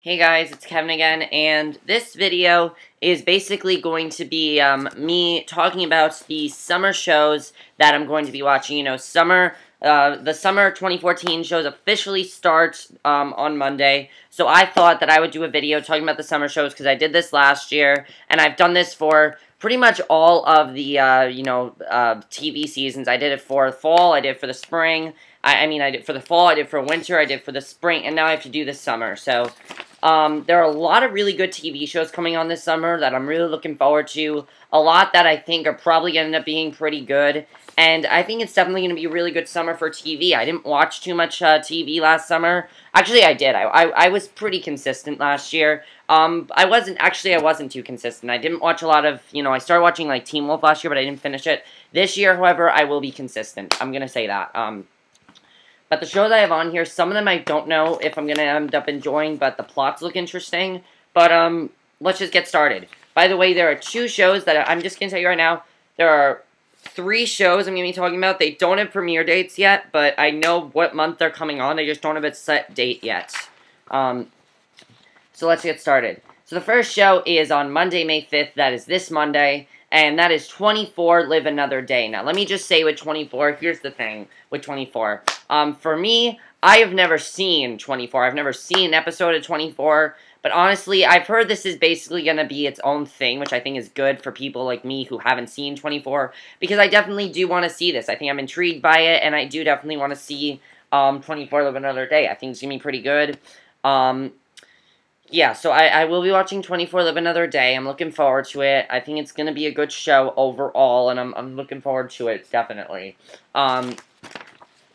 Hey guys, it's Kevin again, and this video is basically going to be me talking about the summer shows that I'm going to be watching. You know, the summer 2014 shows officially start on Monday, so I thought that I would do a video talking about the summer shows because I did this last year, and I've done this for pretty much all of the, TV seasons. I did it for fall, I did it for the spring, I did for the fall, I did for winter, I did for the spring, and now I have to do the summer, so there are a lot of really good TV shows coming on this summer that I'm really looking forward to. A lot that I think are probably going to end up being pretty good. And I think it's definitely going to be a really good summer for TV. I didn't watch too much TV last summer. Actually, I did. I was pretty consistent last year. I wasn't too consistent. I didn't watch a lot of, I started watching, like, Teen Wolf last year, but I didn't finish it. This year, however, I will be consistent. I'm going to say that. But the shows I have on here, some of them I don't know if I'm going to end up enjoying, but the plots look interesting. But, let's just get started. By the way, there are 2 shows that I'm just going to tell you right now. There are 3 shows I'm going to be talking about. They don't have premiere dates yet, but I know what month they're coming on. They just don't have a set date yet. So let's get started. So the first show is on Monday, May 5th. That is this Monday. And that is 24, Live Another Day. Now, let me just say with 24, here's the thing with 24. For me, I have never seen 24. I've never seen an episode of 24. But honestly, I've heard this is basically going to be its own thing, which I think is good for people like me who haven't seen 24. Because I definitely do want to see this. I think I'm intrigued by it, and I do definitely want to see 24, Live Another Day. I think it's going to be pretty good. Yeah, so I will be watching 24 Live Another Day. I'm looking forward to it. I think it's going to be a good show overall, and I'm looking forward to it, definitely.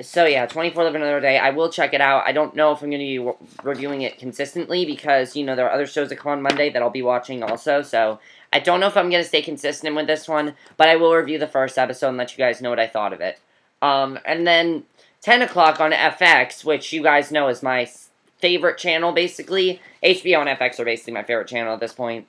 So yeah, 24 Live Another Day. I will check it out. I don't know if I'm going to be reviewing it consistently because, there are other shows that come on Monday that I'll be watching also, so I don't know if I'm going to stay consistent with this one, but I will review the first episode and let you guys know what I thought of it. And then 10 o'clock on FX, which you guys know is my favorite channel, basically. HBO and FX are basically my favorite channel at this point,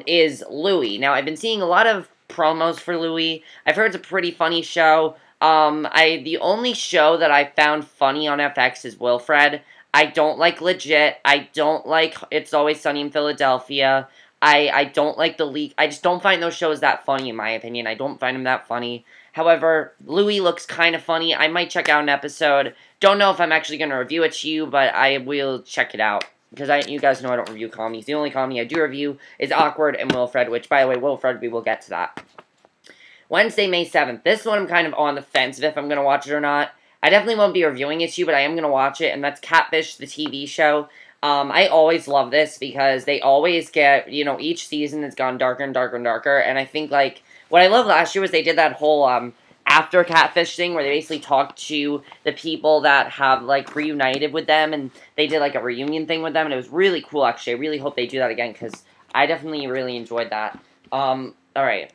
is Louie. Now, I've been seeing a lot of promos for Louie. I've heard it's a pretty funny show. The only show that I found funny on FX is Wilfred. I don't like Legit. I don't like It's Always Sunny in Philadelphia. I don't like The League. I just don't find those shows that funny, in my opinion. I don't find them that funny. However, Louie looks kind of funny. I might check out an episode. Don't know if I'm actually going to review it to you, but I will check it out. Because you guys know I don't review comedies. The only comedy I do review is Awkward and Wilfred, which, by the way, Wilfred, we will get to that. Wednesday, May 7th. This one I'm kind of on the fence if I'm going to watch it or not. I definitely won't be reviewing it to you, but I am going to watch it, and that's Catfish, the TV show. I always love this because they always get, each season it's gone darker and darker and darker, and I think, what I loved last year was they did that whole, after Catfish thing where they basically talked to the people that have, reunited with them, and they did, a reunion thing with them, and it was really cool, actually. I really hope they do that again, because I definitely really enjoyed that. Alright.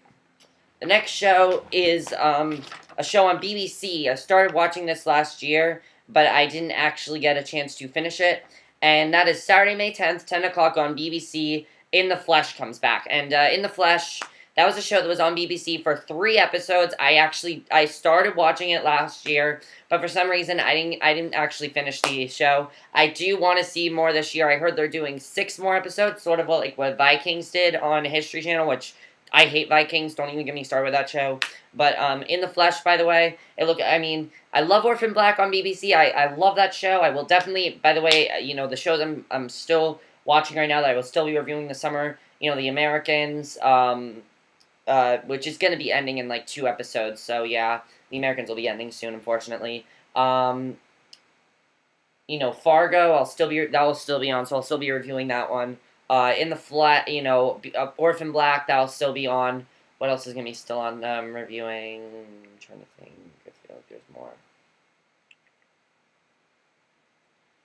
The next show is, a show on BBC. I started watching this last year, but I didn't actually get a chance to finish it, and that is Saturday, May 10th, 10 o'clock on BBC. In the Flesh comes back, and, In the Flesh, that was a show that was on BBC for 3 episodes. I started watching it last year, but for some reason, I didn't actually finish the show. I do want to see more this year. I heard they're doing 6 more episodes, sort of like what Vikings did on History Channel, which I hate Vikings. Don't even get me started with that show. But, In the Flesh, by the way, I love Orphan Black on BBC. I love that show. I will definitely, by the way, the shows I'm still watching right now that I will still be reviewing this summer, The Americans, which is going to be ending in, 2 episodes. So, yeah, The Americans will be ending soon, unfortunately. Fargo, that will still be on, so I'll still be reviewing that one. In the Flat, Orphan Black, that'll still be on. What else is going to be still on reviewing? I'm trying to think. I feel like there's more.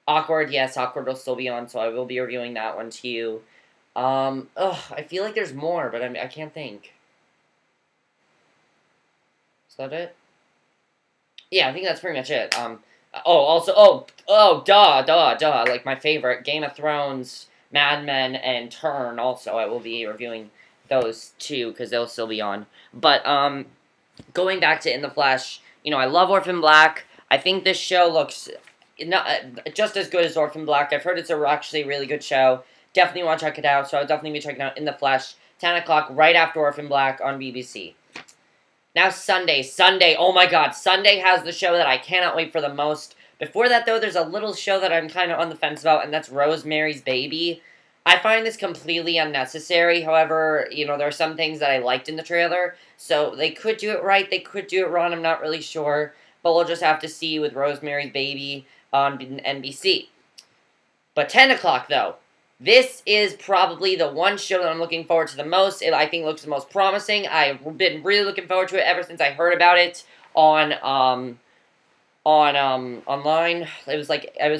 Awkward, yes, Awkward will still be on, so I will be reviewing that one too. I feel like there's more, but I can't think. Is that it? Yeah, I think that's pretty much it. Like my favorite, Game of Thrones, Mad Men, and Turn, also, I will be reviewing those 2, because they'll still be on. But, going back to In the Flesh, I love Orphan Black. I think this show looks not just as good as Orphan Black. I've heard it's actually a really good show. Definitely want to check it out, so I'll definitely be checking out In the Flesh, 10 o'clock, right after Orphan Black on BBC. Now Sunday. Sunday, oh my god, Sunday has the show that I cannot wait for the most. Before that, though, there's a little show that I'm kind of on the fence about, and that's Rosemary's Baby. I find this completely unnecessary. However, you know, there are some things that I liked in the trailer, so they could do it right, they could do it wrong, I'm not really sure. But we'll just have to see with Rosemary's Baby on NBC. But 10 o'clock, though. This is probably the one show that I'm looking forward to the most. It, I think, looks the most promising. I've been really looking forward to it ever since I heard about it on online. It was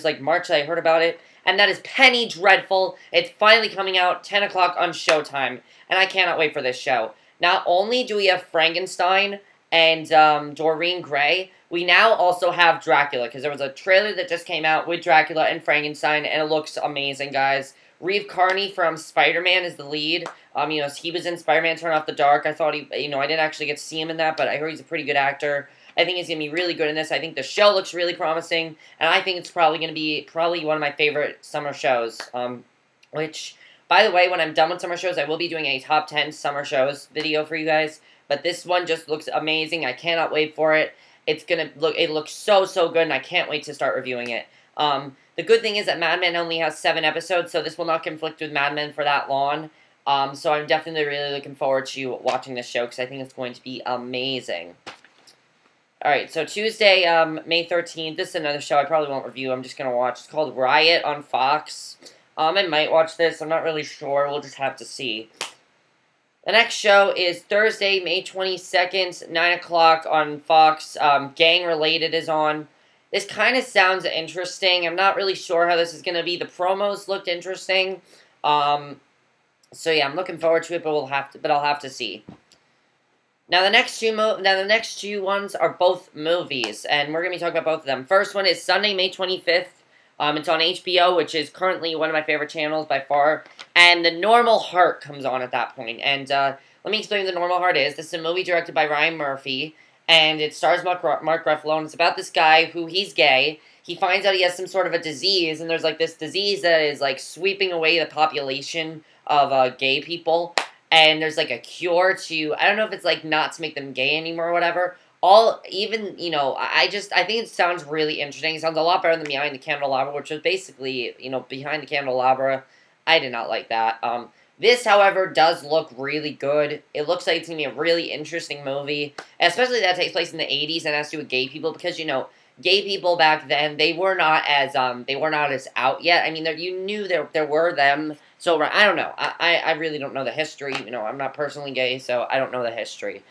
like March that I heard about it. And that is Penny Dreadful. It's finally coming out 10 o'clock on Showtime. And I cannot wait for this show. Not only do we have Frankenstein and Doreen Gray, we now also have Dracula. Because there was a trailer that just came out with Dracula and Frankenstein. And it looks amazing, guys. Reeve Carney from Spider-Man is the lead. You know, he was in Spider-Man Turn Off the Dark. I thought he, you know, I didn't actually get to see him in that, but I heard he's a pretty good actor. I think he's going to be really good in this. I think the show looks really promising, and I think it's probably going to be one of my favorite summer shows. Which, by the way, when I'm done with summer shows, I will be doing a top 10 summer shows video for you guys. But this one just looks amazing. I cannot wait for it. It looks so, so good, and I can't wait to start reviewing it. The good thing is that Mad Men only has 7 episodes, so this will not conflict with Mad Men for that long. So I'm definitely really looking forward to watching this show, because I think it's going to be amazing. Alright, so Tuesday, May 13th, this is another show I probably won't review, I'm just going to watch. It's called Riot on Fox. I might watch this, I'm not really sure, we'll just have to see. The next show is Thursday, May 22nd, 9 o'clock on Fox. Gang Related is on. This kind of sounds interesting. I'm not really sure how this is going to be. The promos looked interesting. So yeah, I'm looking forward to it, but I'll have to see. Now the next two ones are both movies, and we're going to be talking about both of them. First one is Sunday, May 25th. It's on HBO, which is currently one of my favorite channels by far. And The Normal Heart comes on at that point. And let me explain what The Normal Heart is. This is a movie directed by Ryan Murphy. And it stars Mark Ruffalo, and it's about this guy who, he's gay. He finds out he has some sort of a disease, and there's, like, this disease that is, like, sweeping away the population of gay people. And there's, like, a cure to, I don't know if it's, like, not to make them gay anymore or whatever. You know, I think it sounds really interesting. It sounds a lot better than Behind the Candelabra, which was basically, you know, Behind the Candelabra. I did not like that. This, however, does look really good. It looks like it's going to be a really interesting movie, especially that takes place in the 80s and has to do with gay people, because, you know, gay people back then, they were not as out yet. I mean, you knew there were them, so I don't know. I really don't know the history. You know, I'm not personally gay, so I don't know the history.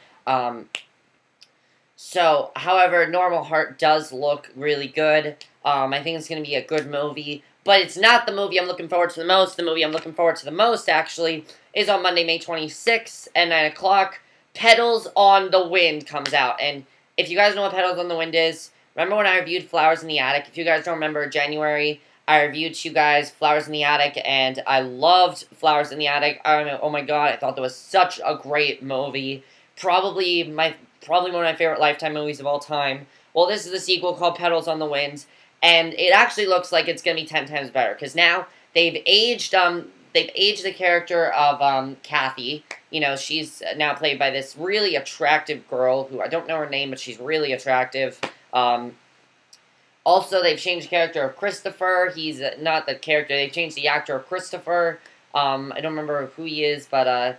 So, however, Normal Heart does look really good. I think it's going to be a good movie. But it's not the movie I'm looking forward to the most. The movie I'm looking forward to the most, actually, is on Monday, May 26th at 9 o'clock. Petals on the Wind comes out. And if you guys know what Petals on the Wind is, remember when I reviewed Flowers in the Attic? If you guys don't remember, January, I reviewed to you guys Flowers in the Attic, and I loved Flowers in the Attic. Oh my god, I thought that was such a great movie. Probably one of my favorite Lifetime movies of all time. Well, this is the sequel called Petals on the Wind. And it actually looks like it's going to be 10 times better, because now they've aged the character of Kathy. You know, she's now played by this really attractive girl, who I don't know her name, but she's really attractive. Also, they've changed the character of Christopher. He's not the character, they've changed the actor of Christopher. I don't remember who he is, but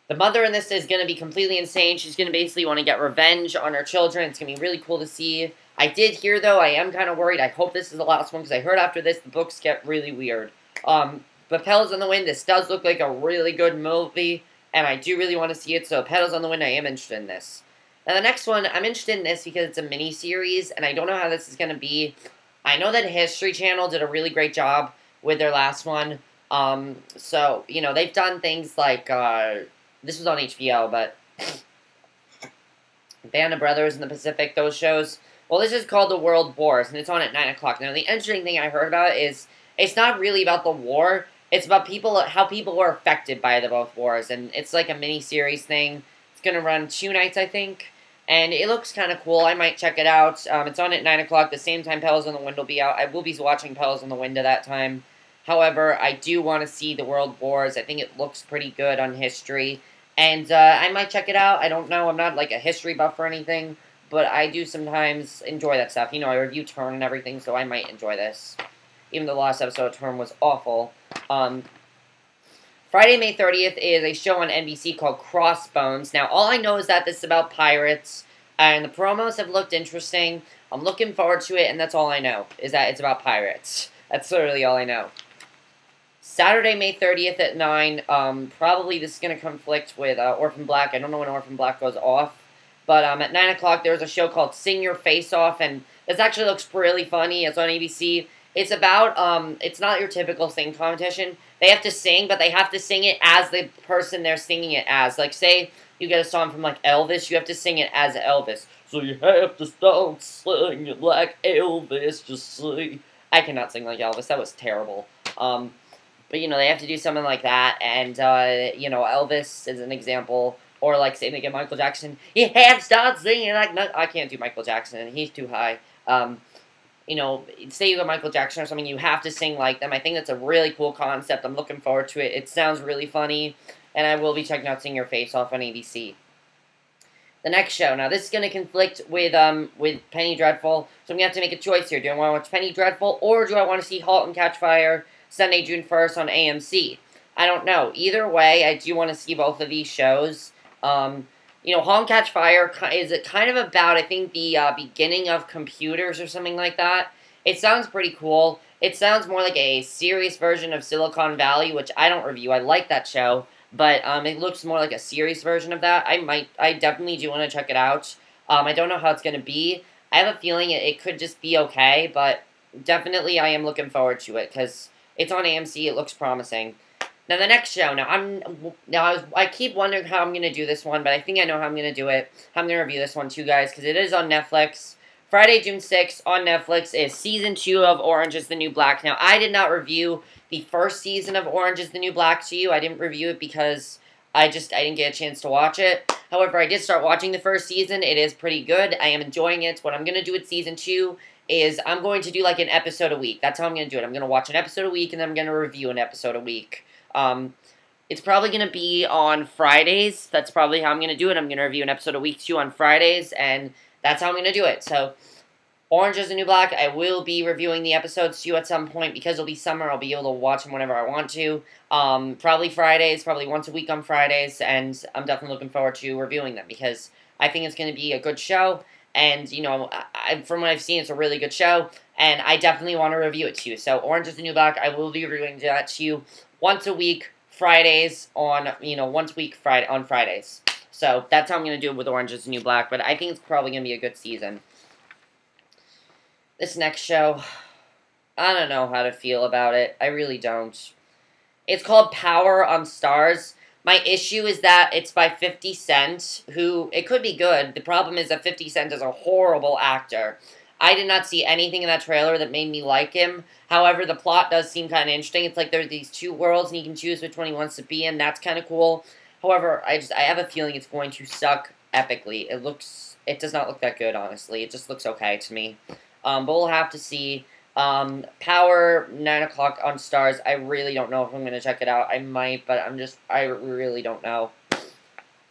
the mother in this is going to be completely insane. She's going to basically want to get revenge on her children. It's going to be really cool to see. I did hear, though, I am kind of worried. I hope this is the last one, because I heard after this, the books get really weird. But Petals on the Wind, this does look like a really good movie, and I do really want to see it, so Petals on the Wind, I am interested in this. Now, the next one, I'm interested in this because it's a mini-series, and I don't know how this is going to be. I know that History Channel did a really great job with their last one. So, you know, they've done things like, this was on HBO, but Band of Brothers in the Pacific, those shows. Well, this is called The World Wars, and it's on at 9 o'clock. Now, the interesting thing I heard about is, it's not really about the war, it's about how people were affected by both wars, and it's like a mini-series thing. It's going to run 2 nights, I think. and it looks kind of cool. I might check it out. It's on at 9 o'clock, the same time Pebbles in the Wind will be out. I will be watching Pebbles in the Wind at that time. However, I do want to see the World Wars. I think it looks pretty good on history. And I might check it out. I don't know. I'm not like a history buff or anything. But I do sometimes enjoy that stuff. You know, I review Turn and everything, so I might enjoy this. Even though the last episode of Turn was awful. Friday, May 30th is a show on NBC called Crossbones. Now, all I know is that this is about pirates. And the promos have looked interesting. I'm looking forward to it, and that's all I know. Is that it's about pirates. That's literally all I know. Saturday, May 30th at 9. Probably this is going to conflict with Orphan Black. I don't know when Orphan Black goes off. But at 9 o'clock, there's a show called Sing Your Face Off. And this actually looks really funny. It's on ABC. It's about, it's not your typical sing competition. They have to sing, but they have to sing it as the person they're singing it as. Like, say you get a song from, like, Elvis, you have to sing it as Elvis. So you have to start singing like Elvis, just sing. I cannot sing like Elvis. That was terrible. But, you know, they have to do something like that. And, you know, Elvis is an example. Or, like, say they get Michael Jackson. You have to start singing like... No, I can't do Michael Jackson. He's too high. You know, say you go Michael Jackson or something, you have to sing like them. I think that's a really cool concept. I'm looking forward to it. It sounds really funny. And I will be checking out Sing Your Face Off on ABC. The next show. Now, this is going to conflict with Penny Dreadful. So I'm going to have to make a choice here. Do I want to watch Penny Dreadful, or do I want to see *Halt and Catch Fire* Sunday, June 1st on AMC? I don't know. Either way, I do want to see both of these shows. You know, *Halt and Catch Fire* is kind of about, I think, the beginning of computers or something like that. It sounds pretty cool. It sounds more like a serious version of Silicon Valley, which I don't review. I like that show. But it looks more like a serious version of that. I definitely do want to check it out. I don't know how it's going to be. I have a feeling it could just be okay, but definitely I am looking forward to it, because it's on AMC, it looks promising. Now, the next show. I keep wondering how I'm going to do this one, but I think I know how I'm going to do it. I'm going to review this one too, guys, because it is on Netflix. Friday, June 6th on Netflix is Season 2 of Orange is the New Black. Now, I did not review the first season of Orange is the New Black to you. I didn't review it because I didn't get a chance to watch it. However, I did start watching the first season. It is pretty good. I am enjoying it. What I'm going to do with Season 2 is I'm going to do like an episode a week. That's how I'm going to do it. I'm going to watch an episode a week, and then I'm going to review an episode a week. It's probably going to be on Fridays. That's probably how I'm going to do it. I'm going to review an episode a week too on Fridays, and that's how I'm going to do it. So, Orange is the New Black, I will be reviewing the episodes to you at some point. Because it'll be summer, I'll be able to watch them whenever I want to. Probably Fridays, probably once a week on Fridays, and I'm definitely looking forward to reviewing them, because I think it's going to be a good show, and, you know, from what I've seen, it's a really good show, and I definitely want to review it to you. So, Orange is the New Black, I will be reviewing that to you once a week, Fridays, on Fridays. So, that's how I'm going to do it with Orange is the New Black, but I think it's probably going to be a good season. This next show, I don't know how to feel about it. I really don't. It's called Power on Stars. My issue is that it's by 50 Cent, who, it could be good. The problem is that 50 Cent is a horrible actor. I did not see anything in that trailer that made me like him. However, the plot does seem kind of interesting. It's like there's these two worlds, and he can choose which one he wants to be in. That's kind of cool. However, I have a feeling it's going to suck epically. It does not look that good, honestly. It just looks okay to me. But we'll have to see. Power, 9 o'clock on Stars. I really don't know if I'm going to check it out. I might, but I really don't know.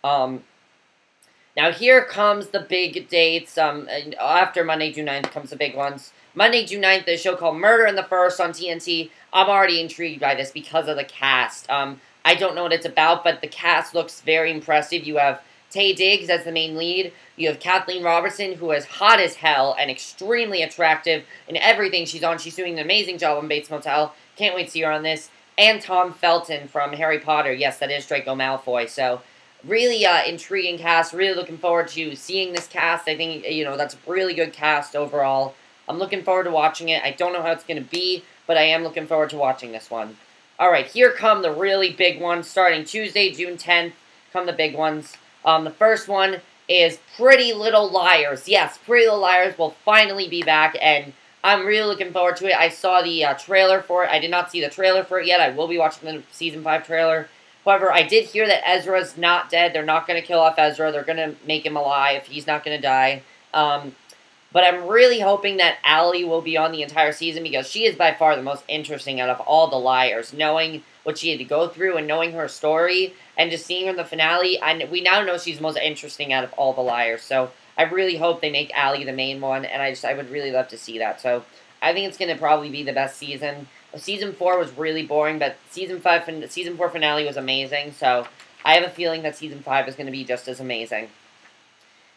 Now here comes the big dates. After Monday, June 9th comes the big ones. Monday, June 9th, there's a show called Murder in the First on TNT. I'm already intrigued by this because of the cast. I don't know what it's about, but the cast looks very impressive. You have Taye Diggs as the main lead. You have Kathleen Robertson, who is hot as hell and extremely attractive in everything she's on. She's doing an amazing job on Bates Motel. Can't wait to see her on this. And Tom Felton from Harry Potter. Yes, that is Draco Malfoy. So, really intriguing cast. Really looking forward to seeing this cast. I think, you know, that's a really good cast overall. I'm looking forward to watching it. I don't know how it's going to be, but I am looking forward to watching this one. Alright, here come the really big ones. Starting Tuesday, June 10th, come the big ones. The first one is Pretty Little Liars. Yes, Pretty Little Liars will finally be back, and I'm really looking forward to it. I saw the trailer for it. I did not see the trailer for it yet. I will be watching the Season 5 trailer. However, I did hear that Ezra's not dead. They're not going to kill off Ezra. They're going to make him alive. He's not going to die. But I'm really hoping that Allie will be on the entire season because she is by far the most interesting out of all the liars. Knowing what she had to go through and knowing her story and just seeing her in the finale, we now know she's the most interesting out of all the liars. So I really hope they make Allie the main one, and I would really love to see that. So I think it's going to probably be the best season. Season 4 was really boring, but Season 4 finale was amazing, so I have a feeling that Season 5 is going to be just as amazing.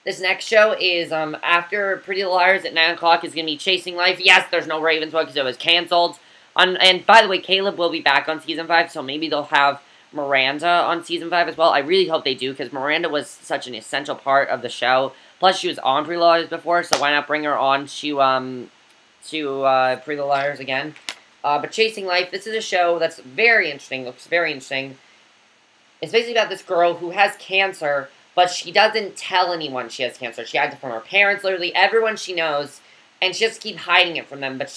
This next show is, after Pretty Little Liars at 9 o'clock, is going to be Chasing Life. Yes, there's no Ravenswood because it was canceled. And by the way, Caleb will be back on Season 5, so maybe they'll have Miranda on Season 5 as well. I really hope they do, because Miranda was such an essential part of the show. Plus, she was on Pretty Little Liars before, so why not bring her on to Pretty Little Liars again. But Chasing Life, this is a show that's very interesting, looks very interesting. It's basically about this girl who has cancer, but she doesn't tell anyone she has cancer. She hides it from her parents, literally everyone she knows, and she just keeps hiding it from them. But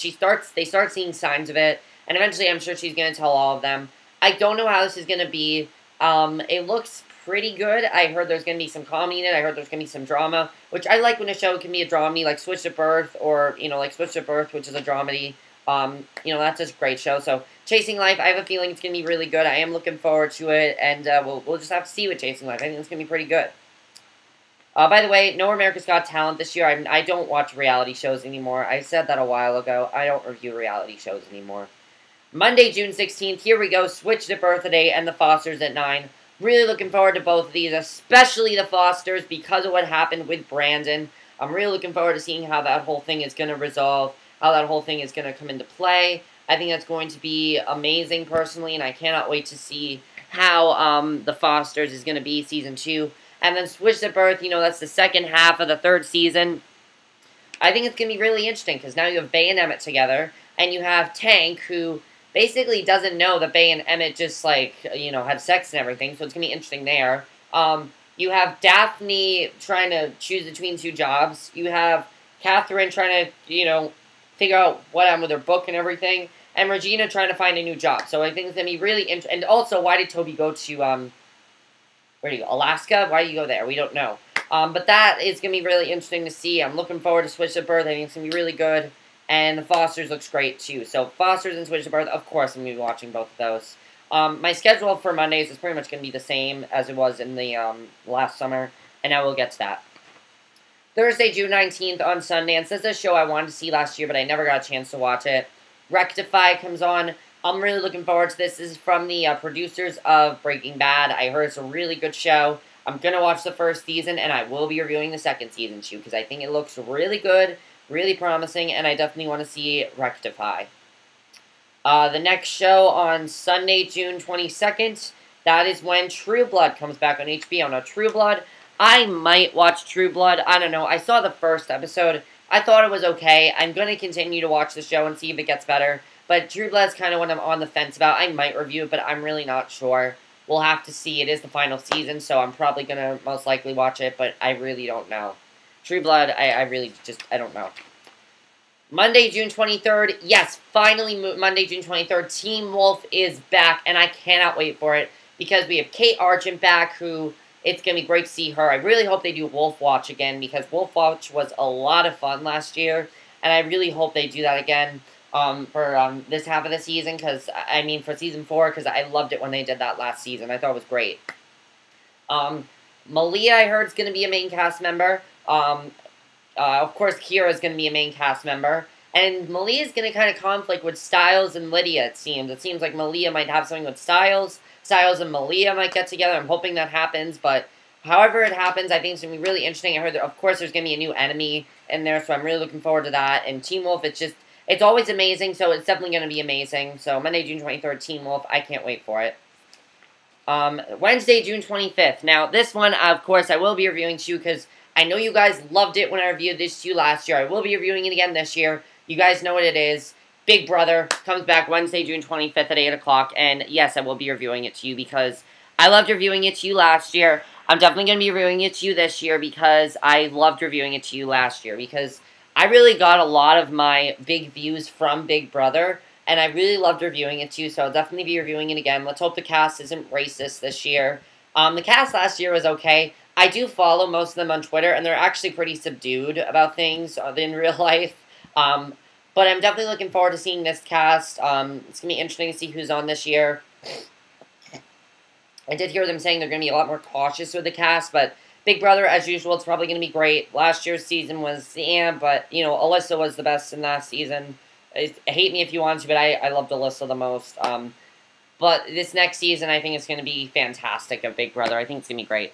they start seeing signs of it, and eventually I'm sure she's going to tell all of them. I don't know how this is going to be. It looks pretty good. I heard there's going to be some comedy in it. I heard there's going to be some drama, which I like when a show can be a dramedy, like Switched at Birth, or, like Switched at Birth, which is a dramedy. That's just a great show. So, Chasing Life, I have a feeling it's going to be really good. I am looking forward to it, and we'll just have to see with Chasing Life. I think it's going to be pretty good. By the way, No America's Got Talent this year. I don't watch reality shows anymore. I said that a while ago. I don't review reality shows anymore. Monday, June 16th, here we go. Switched at Birthday and The Fosters at 9. Really looking forward to both of these, especially The Fosters, because of what happened with Brandon. I'm really looking forward to seeing how that whole thing is going to resolve, how that whole thing is going to come into play. I think that's going to be amazing, personally, and I cannot wait to see how The Fosters is going to be Season 2. And then Switched at Birth, that's the second half of the third season. I think it's going to be really interesting, because now you have Bay and Emmett together, and you have Tank, who basically doesn't know that Bay and Emmett just, had sex and everything, so it's going to be interesting there. You have Daphne trying to choose between two jobs. You have Catherine trying to, figure out what happened with her book and everything. And Regina trying to find a new job. So I think it's going to be really interesting. And also, why did Toby go to, where do you go? Alaska? Why do you go there? We don't know. But that is going to be really interesting to see. I'm looking forward to Switched at Birth. I think it's going to be really good. And The Fosters looks great, too. So, Fosters and Switched at Birth, of course, I'm going to be watching both of those. My schedule for Mondays is pretty much going to be the same as it was in the last summer. And I will get to that. Thursday, June 19th on Sundance. This is a show I wanted to see last year, but I never got a chance to watch it. Rectify comes on. I'm really looking forward to this. This is from the producers of Breaking Bad. I heard it's a really good show. I'm going to watch the first season, and I will be reviewing the second season, too, because I think it looks really good, really promising, and I definitely want to see Rectify. The next show on Sunday, June 22nd, that is when True Blood comes back on HBO. Now, True Blood, I might watch True Blood. I don't know. I saw the first episode. I thought it was okay. I'm going to continue to watch the show and see if it gets better. But True Blood is kind of what I'm on the fence about. I might review it, but I'm really not sure. We'll have to see. It is the final season, so I'm probably going to most likely watch it, but I really don't know. True Blood, I really just, I don't know. Monday, June 23rd. Yes, finally, Monday, June 23rd. Teen Wolf is back, and I cannot wait for it because we have Kate Argent back, who it's going to be great to see her. I really hope they do Wolf Watch again because Wolf Watch was a lot of fun last year, and I really hope they do that again for this half of the season because, for Season 4 because I loved it when they did that last season. I thought it was great. Malia, I heard, is going to be a main cast member. Of course, Kira is going to be a main cast member. And Malia is going to kind of conflict with Styles and Lydia, it seems. It seems like Malia might have something with Styles. Styles and Malia might get together. I'm hoping that happens. But however it happens, I think it's going to be really interesting. I heard that, of course, there's going to be a new enemy in there. So I'm really looking forward to that. And Teen Wolf, it's always amazing. So it's definitely going to be amazing. So Monday, June 23rd, Teen Wolf. I can't wait for it. Wednesday, June 25th. Now, this one, of course, I will be reviewing to you because I know you guys loved it when I reviewed this to you last year. I will be reviewing it again this year. You guys know what it is. Big Brother comes back Wednesday, June 25th at 8 o'clock. And yes, I will be reviewing it to you because I loved reviewing it to you last year. I'm definitely going to be reviewing it to you this year because I loved reviewing it to you last year. Because I really got a lot of my big views from Big Brother. and I really loved reviewing it too, so I'll definitely be reviewing it again. Let's hope the cast isn't racist this year. The cast last year was okay. I do follow most of them on Twitter, and they're actually pretty subdued about things in real life. But I'm definitely looking forward to seeing this cast. It's going to be interesting to see who's on this year. I did hear them saying they're going to be a lot more cautious with the cast, but Big Brother, as usual, it's probably going to be great. Last year's season was, but, you know, Alyssa was the best in last season. Hate me if you want to, but I loved Alyssa the most. But this next season, I think it's going to be fantastic of Big Brother. I think it's going to be great.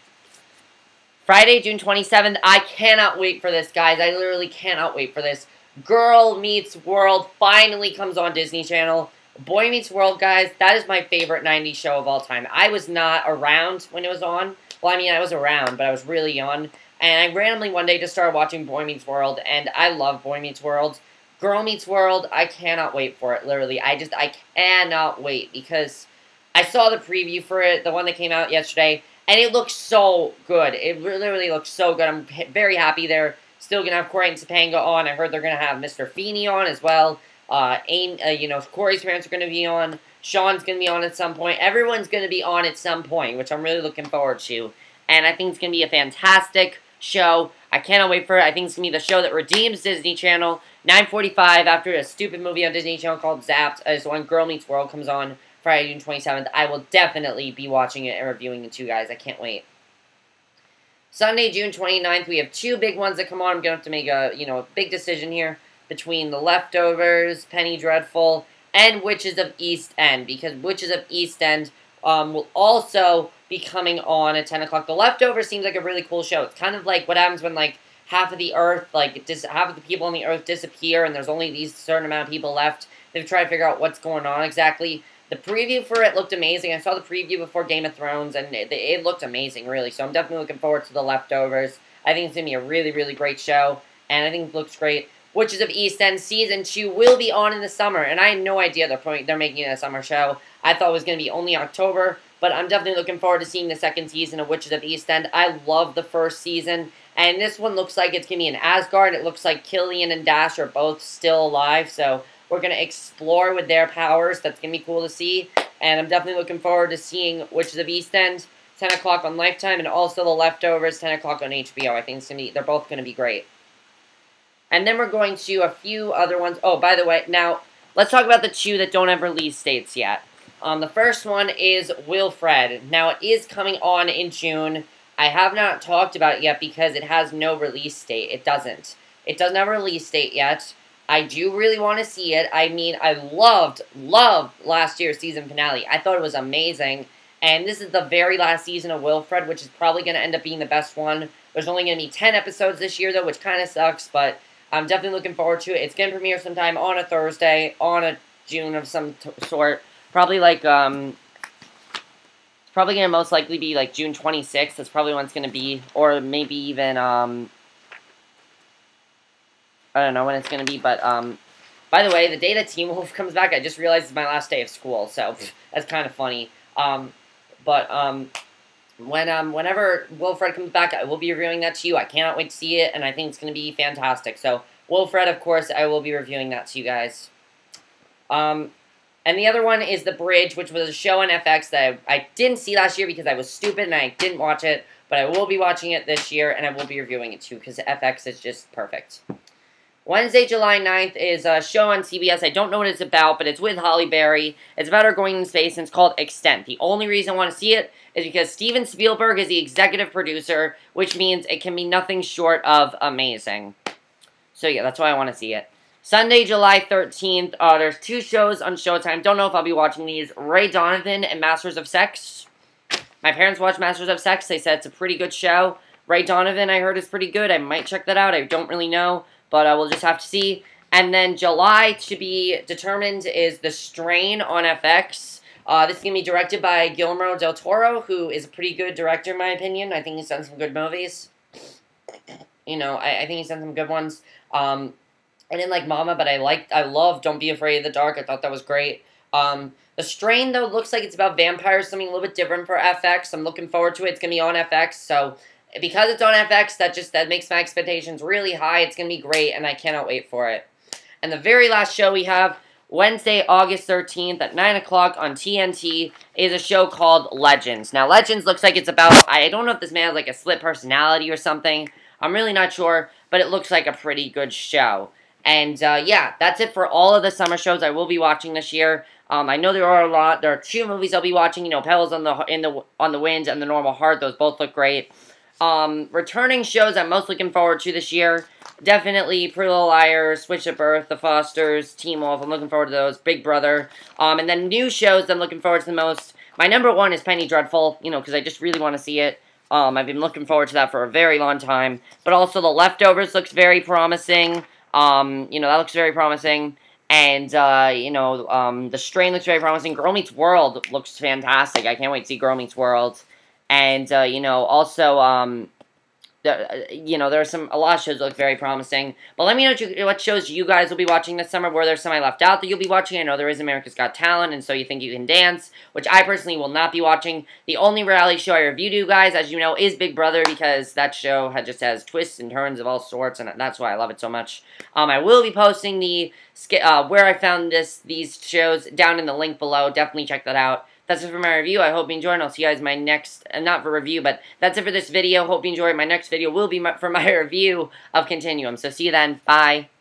Friday, June 27th. I cannot wait for this, guys. I literally cannot wait for this. Girl Meets World finally comes on Disney Channel. Boy Meets World, guys, that is my favorite 90s show of all time. I was not around when it was on. Well, I mean, I was around, but I was really young. And I randomly one day just started watching Boy Meets World, and I love Boy Meets World. Girl Meets World, I cannot wait for it, literally. I cannot wait, because I saw the preview for it, the one that came out yesterday, and it looks so good. It literally looks so good. I'm very happy they're still going to have Corey and Topanga on. I heard they're going to have Mr. Feeney on as well. Corey's parents are going to be on. Sean's going to be on at some point. Everyone's going to be on at some point, which I'm really looking forward to. And I think it's going to be a fantastic show. I cannot wait for it. I think it's going to be the show that redeems Disney Channel. 9:45 after a stupid movie on Disney Channel called Zapped, is when Girl Meets World comes on Friday, June 27th. I will definitely be watching it and reviewing it too, guys. I can't wait. Sunday, June 29th, we have two big ones that come on. I'm going to have to make a, big decision here between The Leftovers, Penny Dreadful, and Witches of East End, because Witches of East End will also be coming on at 10 o'clock. The Leftovers seems like a really cool show. It's kind of like what happens when, like, half of the Earth, half of the people on the Earth disappear, and there's only these certain amount of people left. They've tried to figure out what's going on exactly. The preview for it looked amazing. I saw the preview before Game of Thrones, and it looked amazing, really. So I'm definitely looking forward to The Leftovers. I think it's going to be a really, really great show, and I think it looks great. Witches of East End Season 2 will be on in the summer, and I had no idea they're making it a summer show. I thought it was going to be only October, but I'm definitely looking forward to seeing the second season of Witches of East End. I love the first season, and this one looks like it's going to be in Asgard. It looks like Killian and Dash are both still alive, so we're going to explore with their powers. That's going to be cool to see, and I'm definitely looking forward to seeing Witches of East End, 10 o'clock on Lifetime, and also The Leftovers, 10 o'clock on HBO. I think they're both going to be great. And then we're going to a few other ones. Oh, by the way, now, let's talk about the two that don't have release dates yet. The first one is Wilfred. Now, it is coming on in June. I have not talked about it yet because it has no release date. It doesn't. It doesn't have a release date yet. I do really want to see it. I mean, I loved last year's season finale. I thought it was amazing. And this is the very last season of Wilfred, which is probably going to end up being the best one. There's only going to be 10 episodes this year, though, which kind of sucks, but I'm definitely looking forward to it. It's going to premiere sometime on a Thursday, on a June of some sort. Probably like, it's probably going to most likely be like June 26th. That's probably when it's going to be. Or maybe even, I don't know when it's going to be. But, by the way, the day that Teen Wolf comes back, I just realized it's my last day of school. So, that's kind of funny. Whenever Wilfred comes back, I will be reviewing that to you. I cannot wait to see it, and I think it's going to be fantastic. So, Wilfred, of course, I will be reviewing that to you guys. And the other one is The Bridge, which was a show on FX that I didn't see last year because I was stupid and I didn't watch it. But I will be watching it this year, and I will be reviewing it too because FX is just perfect. Wednesday, July 9th is a show on CBS. I don't know what it's about, but it's with Halle Berry. It's about her going into space, and it's called Extent. The only reason I want to see it is because Steven Spielberg is the executive producer, which means it can be nothing short of amazing. So yeah, that's why I want to see it. Sunday, July 13th, there's two shows on Showtime. Don't know if I'll be watching these. Ray Donovan and Masters of Sex. My parents watched Masters of Sex. They said it's a pretty good show. Ray Donovan, I heard, is pretty good. I might check that out. I don't really know, but we'll just have to see. And then July, to be determined, is The Strain on FX. This is going to be directed by Guillermo del Toro, who is a pretty good director, in my opinion. I think he's done some good movies. You know, I think he's done some good ones. I didn't like Mama, but I love Don't Be Afraid of the Dark. I thought that was great. The Strain, though, looks like it's about vampires, something a little bit different for FX. I'm looking forward to it. It's going to be on FX, so because it's on FX, that makes my expectations really high. It's going to be great, and I cannot wait for it. And the very last show we have, Wednesday, August 13th at 9 o'clock on TNT is a show called Legends. Now, Legends looks like it's about, I don't know if this man has like a split personality or something. I'm really not sure, but it looks like a pretty good show. And, yeah, that's it for all of the summer shows I will be watching this year. I know there are a lot. There are 2 movies I'll be watching. You know, Petals on the Wind and The Normal Heart. Those both look great. Returning shows I'm most looking forward to this year. Definitely Pretty Little Liars, Switch at Birth, The Fosters, Teen Wolf. I'm looking forward to those. Big Brother. And then new shows I'm looking forward to the most. My number 1 is Penny Dreadful, you know, because I just really want to see it. I've been looking forward to that for a very long time. But also The Leftovers looks very promising. You know, that looks very promising. And, you know, The Strain looks very promising. Girl Meets World looks fantastic. I can't wait to see Girl Meets World. And, you know, also, you know, there are a lot of shows that look very promising. But let me know what shows you guys will be watching this summer. Were there some I left out that you'll be watching? I know there is America's Got Talent, and So You Think You Can Dance, which I personally will not be watching. The only reality show I reviewed you guys, as you know, is Big Brother, because that show just has twists and turns of all sorts, and that's why I love it so much. I will be posting the where I found these shows down in the link below. Definitely check that out. That's it for my review. I hope you enjoyed, and I'll see you guys in my next, not for review, but that's it for this video. Hope you enjoyed. My next video will be for my review of Continuum. So see you then. Bye.